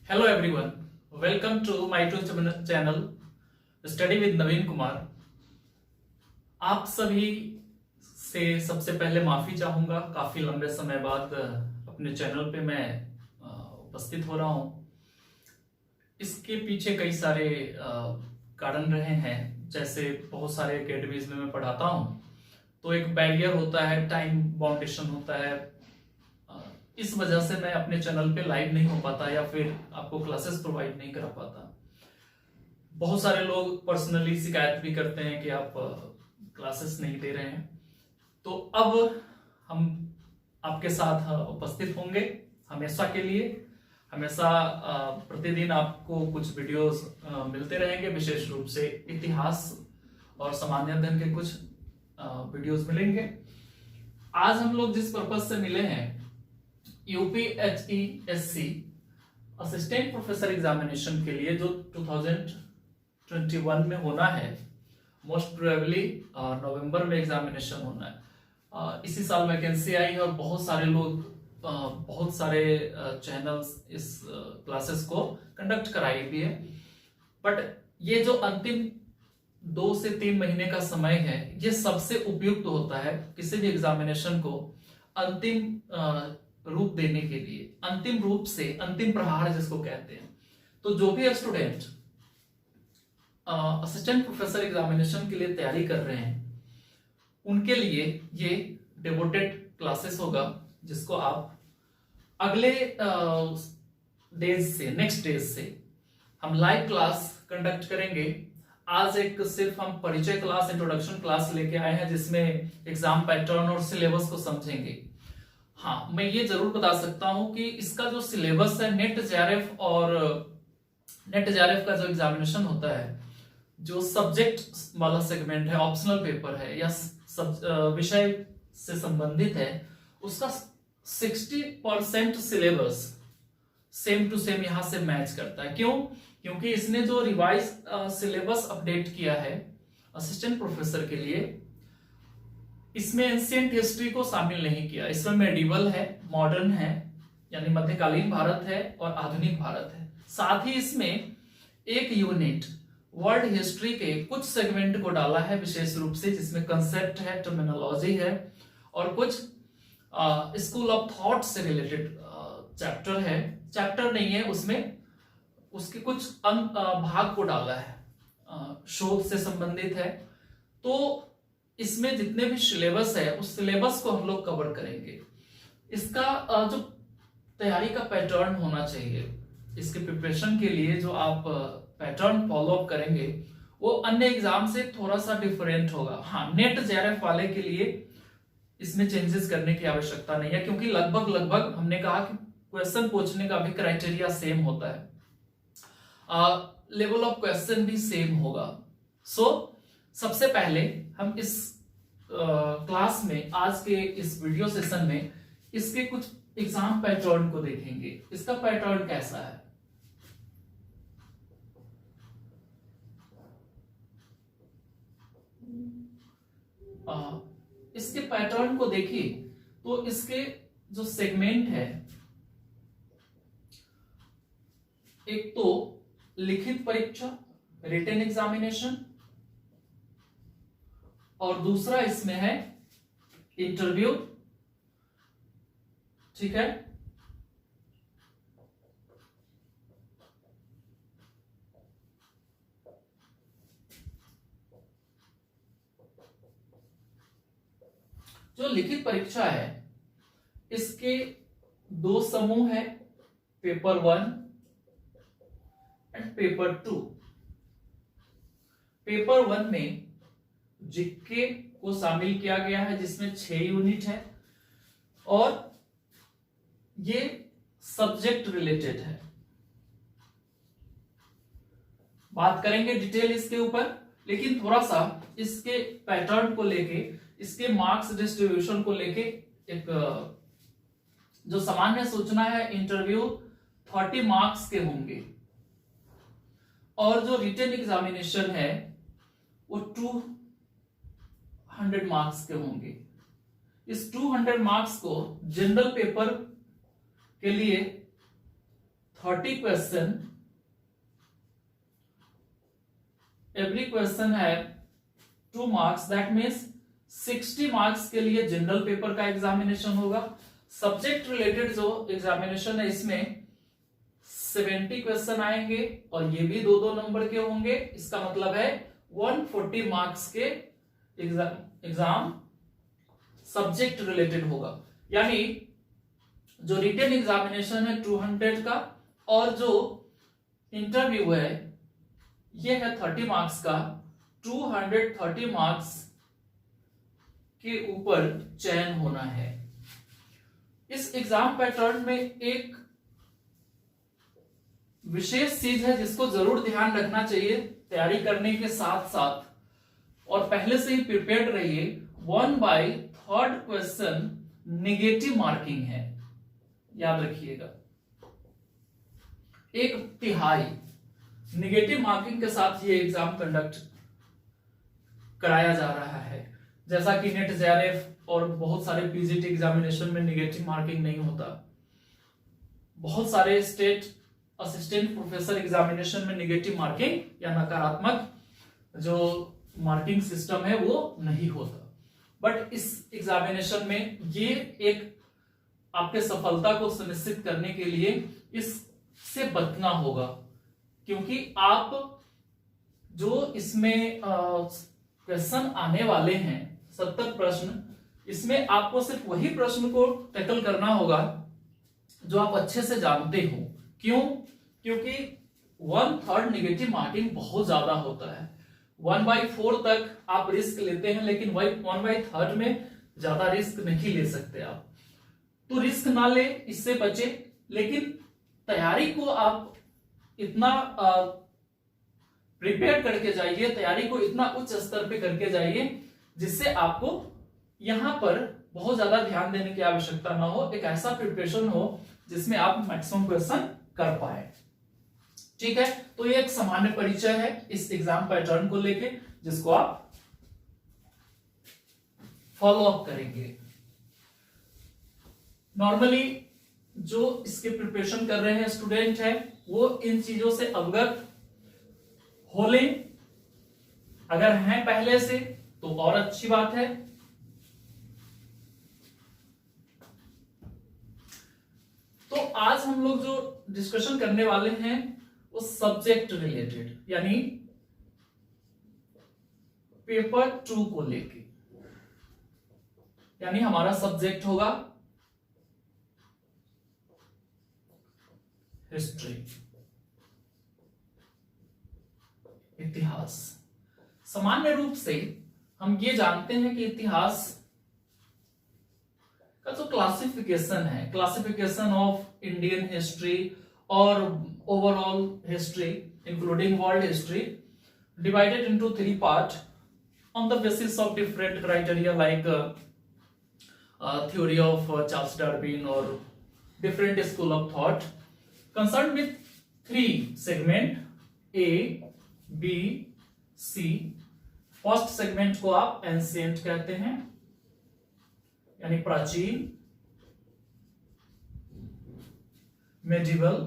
Hello everyone, welcome to my YouTube channel study with Naveen Kumar. आप सभी से सबसे पहले माफी चाहूंगा, काफी लंबे समय बाद अपने चैनल पे मैं उपस्थित हो रहा हूं। इसके पीछे कई सारे कारण रहे हैं। जैसे बहुत सारे एकेडमीज में मैं पढ़ाता हूं, तो एक बैरियर होता है, टाइम बाउंडेशन होता है। इस वजह से मैं अपने चैनल पे लाइव नहीं हो पाता या फिर आपको क्लासेस प्रोवाइड नहीं करा पाता। बहुत सारे लोग पर्सनली शिकायत भी करते हैं कि आप क्लासेस नहीं दे रहे हैं। तो अब हम आपके साथ उपस्थित होंगे हमेशा के लिए। हमेशा प्रतिदिन आपको कुछ वीडियोस मिलते रहेंगे। विशेष रूप से इतिहास और सामान्य अध्ययन के कुछ वीडियोस मिलेंगे। आज हम लोग जिस पर्पज से मिले हैं, यूपीएचईएससी असिस्टेंट प्रोफेसर एग्जामिनेशन के लिए जो 2021 में होना है, मोस्ट प्रोबेबली नवंबर में एग्जामिनेशन होना है। इसी साल वैकेंसी आई है और बहुत सारे लोग, बहुत सारे चैनल्स इस क्लासेस को कंडक्ट कराई भी है। बट ये जो अंतिम 2 से 3 महीने का समय है, ये सबसे उपयुक्त होता है किसी भी एग्जामिनेशन को अंतिम रूप देने के लिए। अंतिम रूप से अंतिम प्रहार जिसको कहते हैं। तो जो भी स्टूडेंट असिस्टेंट प्रोफेसर एग्जामिनेशन के लिए तैयारी कर रहे हैं, उनके लिए ये डिवोटेड क्लासेस होगा, जिसको आप अगले डेज से, नेक्स्ट डेज से हम लाइव क्लास कंडक्ट करेंगे। आज एक सिर्फ हम परिचय क्लास, इंट्रोडक्शन क्लास लेके आए हैं, जिसमें एग्जाम पैटर्न और सिलेबस को समझेंगे। हाँ, मैं ये जरूर बता सकता हूं कि इसका जो सिलेबस है, नेट जेआरएफ का जो एग्जामिनेशन होता है, जो सब्जेक्ट वाला सेगमेंट है, ऑप्शनल पेपर है या विषय से संबंधित है, उसका 60% सिलेबस सेम टू सेम यहां से मैच करता है। क्यों? क्योंकि इसने जो रिवाइज सिलेबस अपडेट किया है असिस्टेंट प्रोफेसर के लिए, इसमें एंशिएंट हिस्ट्री को शामिल नहीं किया। इसमें मेडिवल है, मॉडर्न है यानी मध्यकालीन भारत है और आधुनिक भारत है। साथ ही इसमें एक यूनिट वर्ल्ड हिस्ट्री के कुछ सेगमेंट को डाला है विशेष रूप से, जिसमें कंसेप्ट है, टर्मिनोलॉजी है और कुछ स्कूल ऑफ थॉट से रिलेटेड चैप्टर है। चैप्टर नहीं है उसमें, उसके कुछ भाग को डाला है, शोध से संबंधित है। तो इसमें जितने भी सिलेबस है, उस सिलेबस को हम लोग कवर करेंगे। इसका जो तैयारी का पैटर्न होना चाहिए, इसके प्रिपरेशन के लिए जो आप पैटर्न फॉलो अप करेंगे, वो अन्य एग्जाम से थोड़ा सा डिफरेंट होगा। हाँ, नेट जेआरएफ वाले के लिए इसमें चेंजेस करने की आवश्यकता नहीं है, क्योंकि लगभग हमने कहा कि क्वेश्चन पूछने का भी क्राइटेरिया सेम होता है, लेवल ऑफ क्वेश्चन भी सेम होगा। सबसे पहले हम इस क्लास में, आज के इस वीडियो सेशन में, इसके कुछ एग्जाम पैटर्न को देखेंगे। इसका पैटर्न कैसा है। इसके पैटर्न को देखिए तो इसके जो सेगमेंट है, एक तो लिखित परीक्षा, रिटन एग्जामिनेशन, और दूसरा इसमें है इंटरव्यू। ठीक है, जो लिखित परीक्षा है, इसके 2 समूह है, पेपर 1 एंड पेपर 2। पेपर 1 में जीके को शामिल किया गया है, जिसमें 6 यूनिट है और ये सब्जेक्ट रिलेटेड है। बात करेंगे डिटेल इसके ऊपर, लेकिन थोड़ा सा इसके पैटर्न को लेके, इसके मार्क्स डिस्ट्रीब्यूशन को लेके एक जो सामान्य सूचना है, इंटरव्यू 30 मार्क्स के होंगे और जो रिटन एग्जामिनेशन है वो 200 मार्क्स के होंगे। इस 200 मार्क्स को जनरल पेपर के लिए 30 क्वेश्चन, एवरी क्वेश्चन है 2 मार्क्स, दैट मीन्स 60 मार्क्स के लिए जनरल पेपर का एग्जामिनेशन होगा। सब्जेक्ट रिलेटेड जो एग्जामिनेशन है इसमें 70 क्वेश्चन आएंगे और ये भी 2-2 नंबर के होंगे। इसका मतलब है 140 मार्क्स के एग्जाम सब्जेक्ट रिलेटेड होगा। यानी जो रिटन एग्जामिनेशन है 200 का और जो इंटरव्यू है ये है 30 मार्क्स का। 230 मार्क्स के ऊपर चयन होना है। इस एग्जाम पैटर्न में एक विशेष चीज है जिसको जरूर ध्यान रखना चाहिए तैयारी करने के साथ साथ, और पहले से ही प्रिपेयर्ड रहिए। 1/3 क्वेश्चन निगेटिव मार्किंग है, याद रखिएगा। 1/3 निगेटिव मार्किंग के साथ ये एग्जाम कंडक्ट कराया जा रहा है। जैसा कि नेट जेआरएफ और बहुत सारे पीजीटी एग्जामिनेशन में निगेटिव मार्किंग नहीं होता। बहुत सारे स्टेट असिस्टेंट प्रोफेसर एग्जामिनेशन में निगेटिव मार्किंग या नकारात्मक जो मार्किंग सिस्टम है वो नहीं होता। बट इस एग्जामिनेशन में ये एक आपके सफलता को सुनिश्चित करने के लिए इससे बचना होगा, क्योंकि आप जो इसमें क्वेश्चन आने वाले हैं 70 प्रश्न, इसमें आपको सिर्फ वही प्रश्न को टैकल करना होगा जो आप अच्छे से जानते हो। क्यों? क्योंकि 1/3 निगेटिव मार्किंग बहुत ज्यादा होता है। 1/4 तक आप रिस्क लेते हैं, लेकिन 1/3 में ज्यादा रिस्क नहीं ले सकते आप। तो रिस्क ना ले, इससे बचे, लेकिन तैयारी को आप इतना प्रिपेयर करके जाइए, तैयारी को इतना उच्च स्तर पे करके जाइए जिससे आपको यहां पर बहुत ज्यादा ध्यान देने की आवश्यकता ना हो। एक ऐसा प्रिपरेशन हो जिसमें आप मैक्सिमम क्वेश्चन कर पाए। ठीक है, तो ये एक सामान्य परिचय है इस एग्जाम पैटर्न को लेके, जिसको आप फॉलो अप करेंगे। नॉर्मली जो इसके प्रिपरेशन कर रहे हैं स्टूडेंट है वो इन चीजों से अवगत हो लें। अगर हैं पहले से तो और अच्छी बात है। तो आज हम लोग जो डिस्कशन करने वाले हैं वो सब्जेक्ट रिलेटेड, यानी पेपर 2 को लेके, यानी हमारा सब्जेक्ट होगा हिस्ट्री, इतिहास। सामान्य रूप से हम ये जानते हैं कि इतिहास का जो क्लासिफिकेशन है, क्लासिफिकेशन ऑफ इंडियन हिस्ट्री और overall history including world history, divided into 3 part on the basis of different criteria like theory of Charles Darwin or different school of thought, concerned with 3 segment A, B, C। First segment को आप ancient कहते हैं, यानी प्राचीन, medieval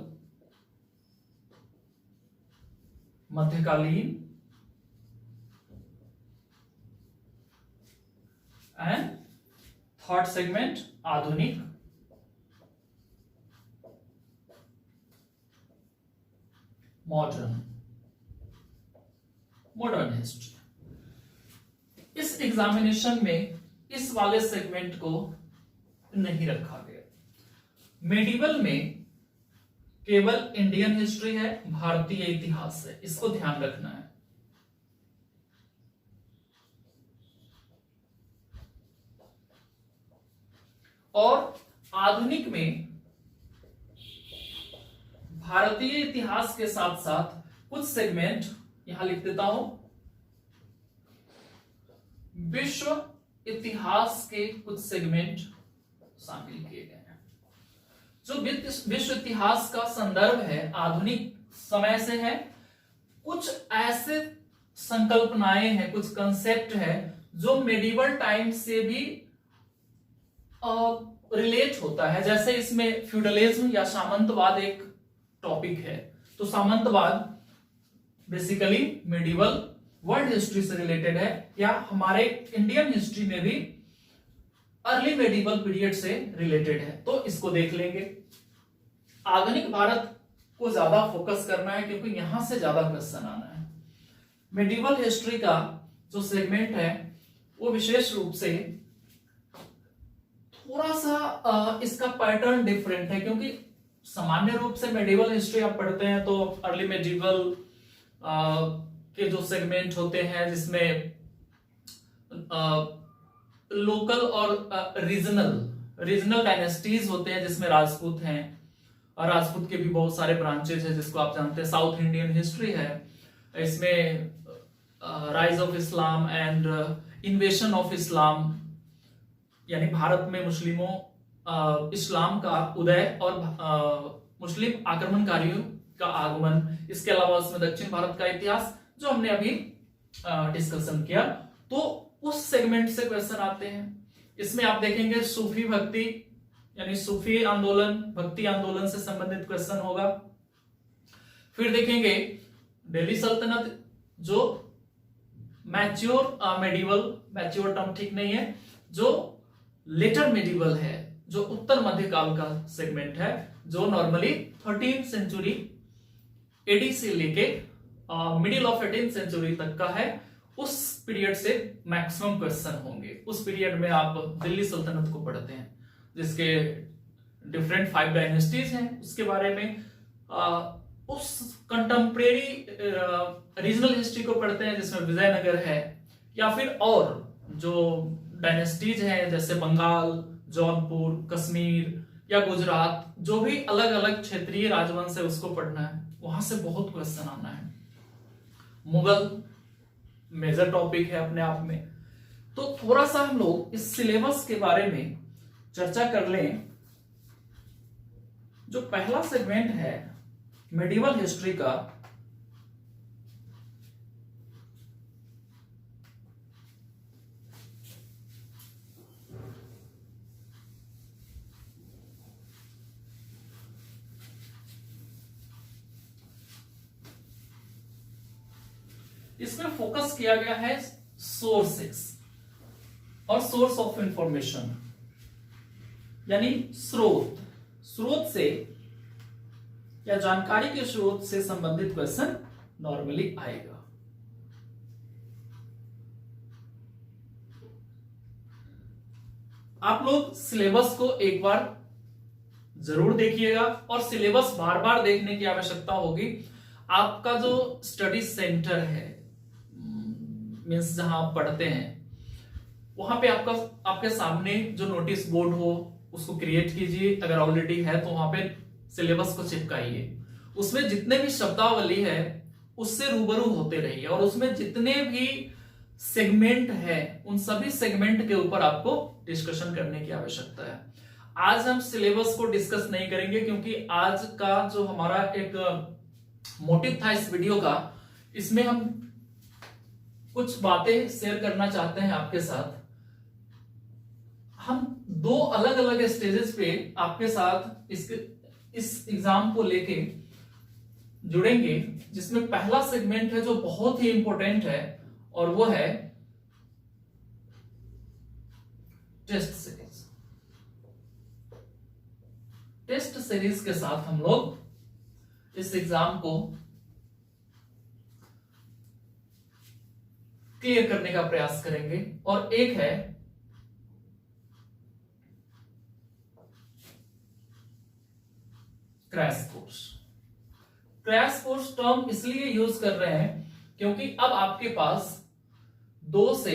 मध्यकालीन, and third segment आधुनिक, modern history. इस examination में इस वाले सेगमेंट को नहीं रखा गया। मेडिवल में केवल इंडियन हिस्ट्री है, भारतीय इतिहास है, इसको ध्यान रखना है। और आधुनिक में भारतीय इतिहास के साथ साथ कुछ सेगमेंट यहां लिख देता हूं, विश्व इतिहास के कुछ सेगमेंट शामिल किए गए हैं। जो विश्व इतिहास का संदर्भ है आधुनिक समय से है। कुछ ऐसे संकल्पनाएं हैं, कुछ कंसेप्ट है जो मेडिवल टाइम से भी रिलेट होता है। जैसे इसमें फ्यूडलिज्म या सामंतवाद एक टॉपिक है। तो सामंतवाद बेसिकली मेडिवल वर्ल्ड हिस्ट्री से रिलेटेड है, या हमारे इंडियन हिस्ट्री में भी अर्ली मेडिवल पीरियड से रिलेटेड है, तो इसको देख लेंगे। आधुनिक भारत को ज्यादा फोकस करना है क्योंकि यहां से ज्यादा क्वेश्चन आना है। मेडिवल हिस्ट्री का जो सेगमेंट है वो विशेष रूप से थोड़ा सा इसका पैटर्न डिफरेंट है, क्योंकि सामान्य रूप से मेडिवल हिस्ट्री आप पढ़ते हैं तो अर्ली मेडिवल के जो सेगमेंट होते हैं जिसमें लोकल और रीजनल डायनेस्टीज होते हैं, जिसमें राजपूत हैं, और राजपूत के भी बहुत सारे ब्रांचेज हैं जिसको आप जानते हैं। साउथ इंडियन हिस्ट्री है, इसमें rise of Islam and इन्वेशन of Islam, यानी भारत में मुस्लिमों इस्लाम का उदय और मुस्लिम आक्रमणकारियों का आगमन, इसके अलावा उसमें दक्षिण भारत का इतिहास जो हमने अभी डिस्कशन किया, तो उस सेगमेंट से क्वेश्चन आते हैं। इसमें आप देखेंगे सूफी भक्ति यानी सूफी आंदोलन, भक्ति आंदोलन से संबंधित क्वेश्चन होगा। फिर देखेंगे दिल्ली सल्तनत, जो मैच्योर मेडिवल, मैच्योर टर्म ठीक नहीं है, जो लेटर मेडिवल है, जो उत्तर मध्यकाल का सेगमेंट है, जो नॉर्मली 13th सेंचुरी एडी से लेके मिडिल ऑफ 18th सेंचुरी तक का है। उस पीरियड से मैक्सिमम क्वेश्चन होंगे। उस पीरियड में आप दिल्ली सल्तनत को पढ़ते हैं, जिसके डिफरेंट 5 डायनेस्टीज हैं, उसके बारे में उस कंटेम्प्रेरी रीजनल हिस्ट्री को पढ़ते हैं जिसमें विजयनगर है, या फिर और जो डायनेस्टीज हैं जैसे बंगाल, जौनपुर, कश्मीर या गुजरात, जो भी अलग अलग क्षेत्रीय राजवंश है उसको पढ़ना है, वहां से बहुत क्वेश्चन आना है। मुगल मेजर टॉपिक है अपने आप में। तो थोड़ा सा हम लोग इस सिलेबस के बारे में चर्चा कर लें। जो पहला सेगमेंट है मेडिवल हिस्ट्री का, इसमें फोकस किया गया है सोर्सेस और सोर्स ऑफ इंफॉर्मेशन, यानी स्रोत से या जानकारी के स्रोत से संबंधित क्वेश्चन नॉर्मली आएगा। आप लोग सिलेबस को एक बार जरूर देखिएगा, और सिलेबस बार बार देखने की आवश्यकता होगी। आपका जो स्टडी सेंटर है, मीन्स जहां आप पढ़ते हैं, वहां पे आपके सामने जो नोटिस बोर्ड हो उसको क्रिएट कीजिए। अगर ऑलरेडी है तो वहां पे सिलेबस को चिपकाइए। उसमें जितने भी शब्दावली है उससे रूबरू होते रहिए, और उसमें जितने भी सेगमेंट है उन सभी सेगमेंट के ऊपर आपको डिस्कशन करने की आवश्यकता है। आज हम सिलेबस को डिस्कस नहीं करेंगे, क्योंकि आज का जो हमारा एक मोटिव था इस वीडियो का, इसमें हम कुछ बातें शेयर करना चाहते हैं आपके साथ। हम 2 अलग अलग स्टेजेस पे आपके साथ इस एग्जाम को लेके जुड़ेंगे, जिसमें पहला सेगमेंट है जो बहुत ही इंपॉर्टेंट है, और वो है टेस्ट सीरीज। टेस्ट सीरीज के साथ हम लोग इस एग्जाम को क्लियर करने का प्रयास करेंगे। और एक है crash course. Crash course term इसलिए यूज कर रहे हैं क्योंकि अब आपके पास 2 से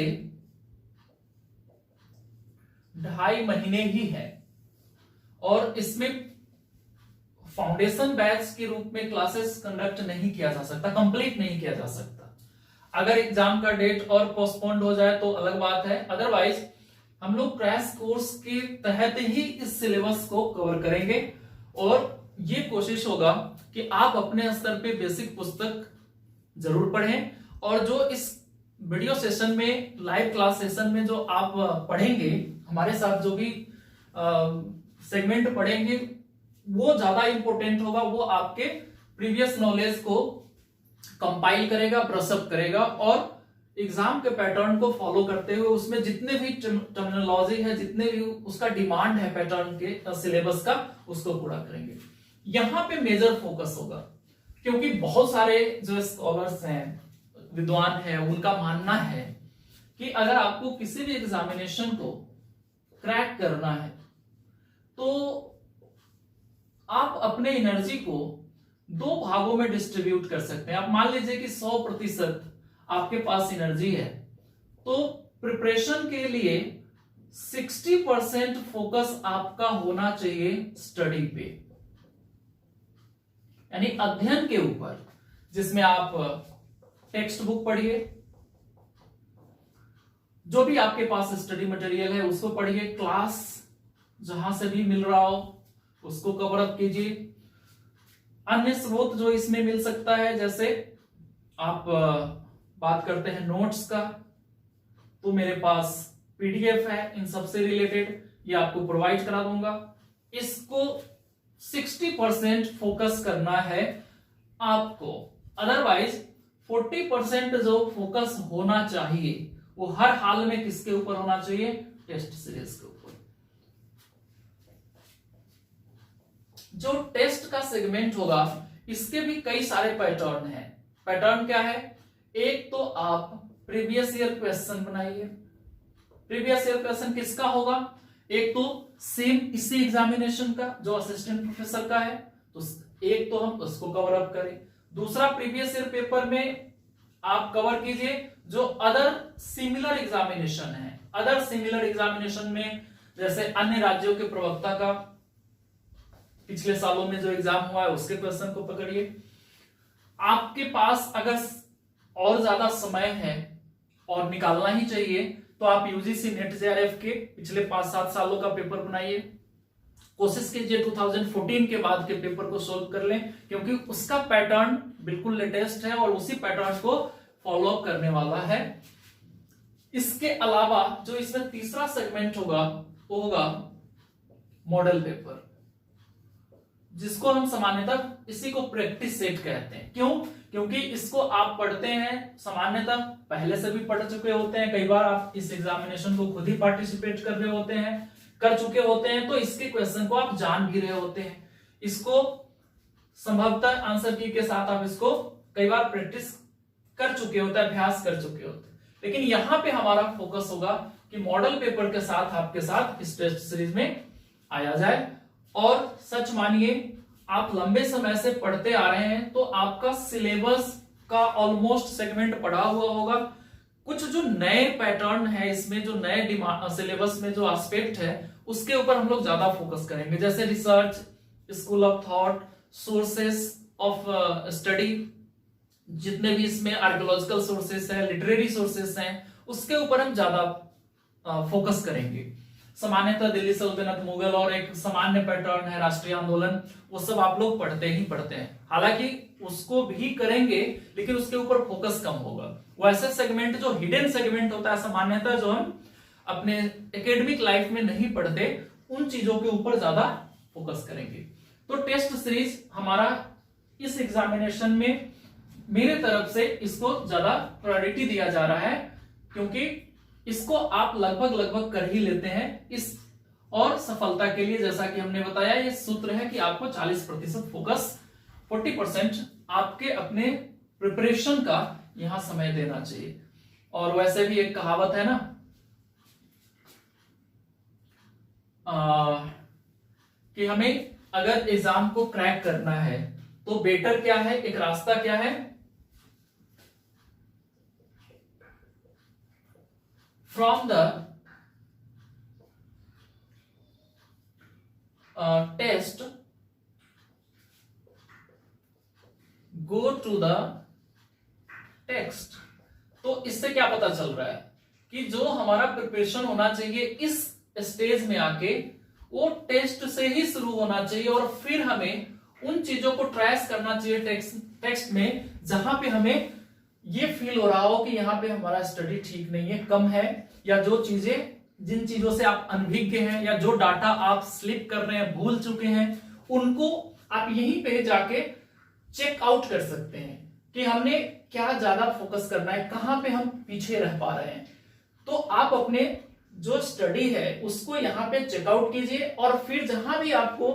2.5 महीने ही है, और इसमें फाउंडेशन बैच के रूप में क्लासेस कंडक्ट नहीं किया जा सकता, कंप्लीट नहीं किया जा सकता। अगर एग्जाम का डेट और पोस्टपोन्ड हो जाए तो अलग बात है, अदरवाइज हम लोग क्रैश कोर्स के तहत ही इस सिलेबस को कवर करेंगे। और ये कोशिश होगा कि आप अपने स्तर पे बेसिक पुस्तक जरूर पढ़ें, और जो इस वीडियो सेशन में, लाइव क्लास सेशन में जो आप पढ़ेंगे, हमारे साथ जो भी सेगमेंट पढ़ेंगे, वो ज्यादा इंपॉर्टेंट होगा, वो आपके प्रीवियस नॉलेज को कंपाइल करेगा, ब्रशअप करेगा और एग्जाम के पैटर्न को फॉलो करते हुए उसमें जितने भी टर्मिनोलॉजी है, जितने भी उसका डिमांड है पैटर्न के सिलेबस का, उसको पूरा करेंगे। यहां पे मेजर फोकस होगा, क्योंकि बहुत सारे जो स्कॉलर्स हैं, विद्वान हैं, उनका मानना है कि अगर आपको किसी भी एग्जामिनेशन को क्रैक करना है तो आप अपने एनर्जी को 2 भागों में डिस्ट्रीब्यूट कर सकते हैं। आप मान लीजिए कि 100% आपके पास एनर्जी है, तो प्रिपरेशन के लिए 60% फोकस आपका होना चाहिए स्टडी पे, यानी अध्ययन के ऊपर, जिसमें आप टेक्स्ट बुक पढ़िए, जो भी आपके पास स्टडी मटेरियल है उसको पढ़िए, क्लास जहां से भी मिल रहा हो उसको कवर अप कीजिए। अन्य स्रोत जो इसमें मिल सकता है, जैसे आप बात करते हैं नोट्स का, तो मेरे पास पीडीएफ है इन सबसे रिलेटेड, ये आपको प्रोवाइड करा दूंगा। इसको 60% फोकस करना है आपको, अदरवाइज 40% जो फोकस होना चाहिए वो हर हाल में किसके ऊपर होना चाहिए? टेस्ट सीरीज के ऊपर। जो टेस्ट का सेगमेंट होगा इसके भी कई सारे पैटर्न हैं। पैटर्न क्या है? एक तो आप प्रीवियस ईयर क्वेश्चन बनाइए। प्रीवियस ईयर क्वेश्चन किसका होगा? एक तो सेम इसी एग्जामिनेशन का जो असिस्टेंट प्रोफेसर का है, तो एक तो हम उसको कवर अप करें। दूसरा, प्रीवियस ईयर पेपर में आप कवर कीजिए जो अदर सिमिलर एग्जामिनेशन है। अदर सिमिलर एग्जामिनेशन में जैसे अन्य राज्यों के प्रवक्ता का पिछले सालों में जो एग्जाम हुआ है उसके क्वेश्चन को पकड़िए। आपके पास अगर और ज्यादा समय है और निकालना ही चाहिए तो आप यूजीसी नेट जेआरएफ के पिछले 5-7 सालों का पेपर बनाइए। कोशिश कीजिए 2014 के बाद के पेपर को सोल्व कर लें, क्योंकि उसका पैटर्न बिल्कुल लेटेस्ट है और उसी पैटर्न को फॉलो अप करने वाला है। इसके अलावा जो इसमें तीसरा सेगमेंट होगा वो होगा मॉडल पेपर, जिसको हम सामान्यतः इसी को प्रैक्टिस सेट कहते हैं। क्यों? क्योंकि इसको आप पढ़ते हैं सामान्यतः पहले से भी पढ़ चुके होते हैं, कई बार आप इस एग्जामिनेशन को खुद ही पार्टिसिपेट कर रहे होते हैं, कर चुके होते हैं, तो इसके क्वेश्चन को आप जान भी रहे होते हैं। इसको संभवतः आंसर की के साथ आप इसको कई बार प्रैक्टिस कर चुके होते हैं, अभ्यास कर चुके होते हैं। लेकिन यहां पे हमारा फोकस होगा कि मॉडल पेपर के साथ आपके साथ इस टेस्ट सीरीज में आया जाए। और सच मानिए आप लंबे समय से पढ़ते आ रहे हैं तो आपका सिलेबस का ऑलमोस्ट सेगमेंट पढ़ा हुआ होगा। कुछ जो नए पैटर्न है इसमें, जो नए सिलेबस में जो एस्पेक्ट है उसके ऊपर हम लोग ज्यादा फोकस करेंगे, जैसे research, school of thought, sources of study, जितने भी इसमें आर्कियोलॉजिकल सोर्सेस हैं, लिटरेरी सोर्सेस हैं, उसके ऊपर हम ज्यादा फोकस करेंगे। सामान्यतः दिल्ली सल्तनत, मुगल और एक सामान्य पैटर्न है राष्ट्रीय आंदोलन, वो सब आप लोग पढ़ते ही पढ़ते हैं। हालांकि उसको भी करेंगे लेकिन उसके ऊपर फोकस कम होगा। वैसे सेगमेंट जो हिडन सेगमेंट होता है सामान्यतः जो हम अपने एकेडमिक लाइफ में नहीं पढ़ते, उन चीजों के ऊपर ज्यादा फोकस करेंगे। तो टेस्ट सीरीज हमारा इस एग्जामिनेशन में मेरे तरफ से इसको ज्यादा प्रायोरिटी दिया जा रहा है, क्योंकि इसको आप लगभग कर ही लेते हैं। इस और सफलता के लिए जैसा कि हमने बताया, ये सूत्र है कि आपको 40% फोकस, 40% आपके अपने प्रिपरेशन का यहां समय देना चाहिए। और वैसे भी एक कहावत है ना कि हमें अगर एग्जाम को क्रैक करना है तो बेटर क्या है, एक रास्ता क्या है? From the test go to the text. तो इससे क्या पता चल रहा है कि जो हमारा प्रिपरेशन होना चाहिए इस स्टेज में आके, वो टेस्ट से ही शुरू होना चाहिए और फिर हमें उन चीजों को ट्रेस करना चाहिए टेक्स्ट में जहां पे हमें ये फील हो रहा हो कि यहाँ पे हमारा स्टडी ठीक नहीं है, कम है, या जो चीजें, जिन चीजों से आप अनभिज्ञ हैं या जो डाटा आप स्लिप कर रहे हैं, भूल चुके हैं, उनको आप यहीं पे जाके चेक आउट कर सकते हैं कि हमने क्या ज्यादा फोकस करना है, कहां पे हम पीछे रह पा रहे हैं। तो आप अपने जो स्टडी है उसको यहाँ पे चेकआउट कीजिए और फिर जहां भी आपको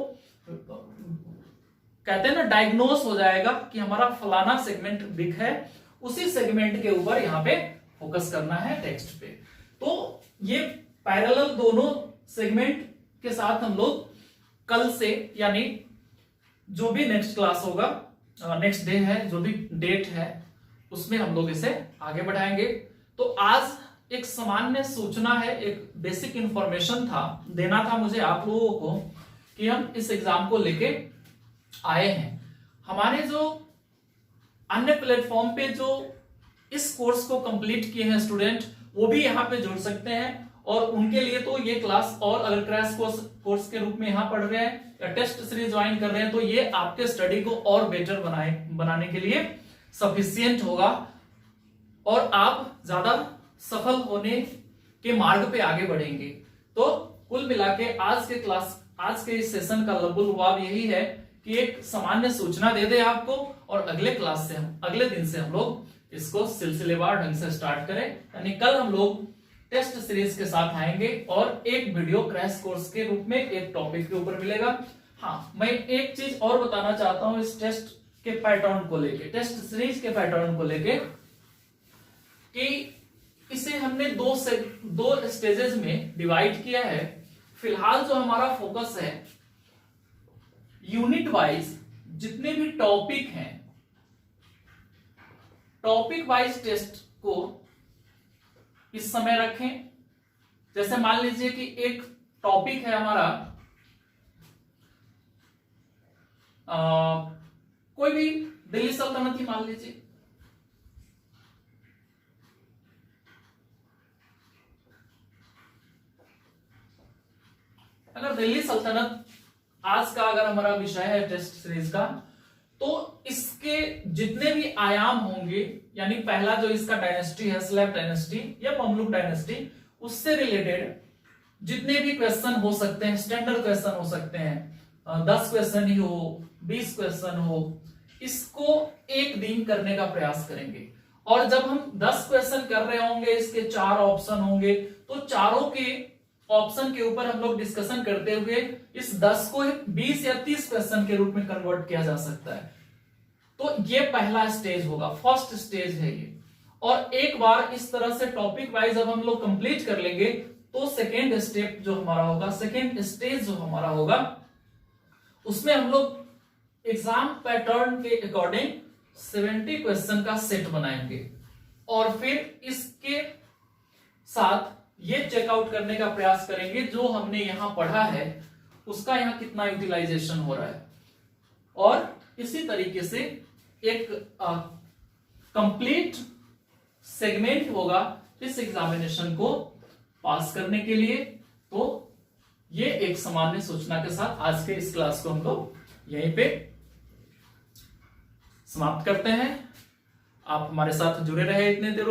कहते हैं ना डायग्नोस हो जाएगा कि हमारा फलाना सेगमेंट वीक है, उसी सेगमेंट के ऊपर यहाँ पे फोकस करना है टेक्स्ट पे। तो ये पैरेलल दोनों सेगमेंट के साथ हम लोग कल से यानी जो भी नेक्स्ट क्लास होगा, नेक्स्ट डे है, जो भी डेट है उसमें हम लोग इसे आगे बढ़ाएंगे। तो आज एक सामान्य सूचना है, एक बेसिक इंफॉर्मेशन था, देना था मुझे आप लोगों को कि हम इस एग्जाम को लेके आए हैं। हमारे जो अन्य प्लेटफॉर्म पे जो इस कोर्स को कंप्लीट किए हैं स्टूडेंट, वो भी यहाँ पे जुड़ सकते हैं और उनके लिए तो ये क्लास, और अगर क्रैश कोर्स के रूप में यहाँ पढ़ रहे हैं या टेस्ट सीरीज ज्वाइन कर रहे हैं तो ये आपके स्टडी को और बेटर बनाने के लिए सफिशियंट होगा और आप ज्यादा सफल होने के मार्ग पे आगे बढ़ेंगे। तो कुल मिला के आज के इस सेशन का लबुलुआब यही है कि एक सामान्य सूचना दे दे आपको और अगले दिन से हम लोग इसको सिलसिलेवार ढंग से स्टार्ट करें। यानी कल हम लोग टेस्ट सीरीज के साथ आएंगे और एक वीडियो क्रैश कोर्स के रूप में एक टॉपिक के ऊपर मिलेगा। हाँ, मैं एक चीज और बताना चाहता हूं इस टेस्ट के पैटर्न को लेके, टेस्ट सीरीज के पैटर्न को लेके, कि इसे हमने दो स्टेजेस में डिवाइड किया है। फिलहाल जो हमारा फोकस है यूनिट वाइज जितने भी टॉपिक हैं, टॉपिक वाइज टेस्ट को इस समय रखें। जैसे मान लीजिए कि एक टॉपिक है हमारा कोई भी दिल्ली सल्तनत ही मान लीजिए, अगर दिल्ली सल्तनत आज का अगर हमारा विषय है टेस्ट सीरीज का, तो इसके जितने भी आयाम होंगे, यानी पहला जो इसका डायनेस्टी है स्लेव डायनेस्टी या ममलुक डायनेस्टी, उससे रिलेटेड जितने भी क्वेश्चन हो सकते हैं, स्टैंडर्ड क्वेश्चन हो सकते हैं, 10 क्वेश्चन ही हो, 20 क्वेश्चन हो, इसको एक दिन करने का प्रयास करेंगे। और जब हम 10 क्वेश्चन कर रहे होंगे, इसके 4 ऑप्शन होंगे, तो चारों के ऑप्शन के ऊपर हम लोग डिस्कशन करते हुए इस 10 को 20 या 30 क्वेश्चन के रूप में कन्वर्ट किया जा सकता है। तो ये पहला स्टेज होगा, फर्स्ट स्टेज है ये। और एक बार इस तरह से टॉपिक वाइज जब हम लोग कंप्लीट कर लेंगे तो सेकेंड स्टेप जो हमारा होगा, सेकेंड स्टेज जो हमारा होगा, उसमें हम लोग एग्जाम पैटर्न के अकॉर्डिंग 70 क्वेश्चन का सेट बनाएंगे और फिर इसके साथ ये चेकआउट करने का प्रयास करेंगे जो हमने यहां पढ़ा है उसका यहां कितना यूटिलाइजेशन हो रहा है। और इसी तरीके से एक कंप्लीट सेगमेंट होगा इस एग्जामिनेशन को पास करने के लिए। तो ये एक सामान्य सूचना के साथ आज के इस क्लास को हम लोग यहीं पे समाप्त करते हैं। आप हमारे साथ जुड़े रहे इतने देर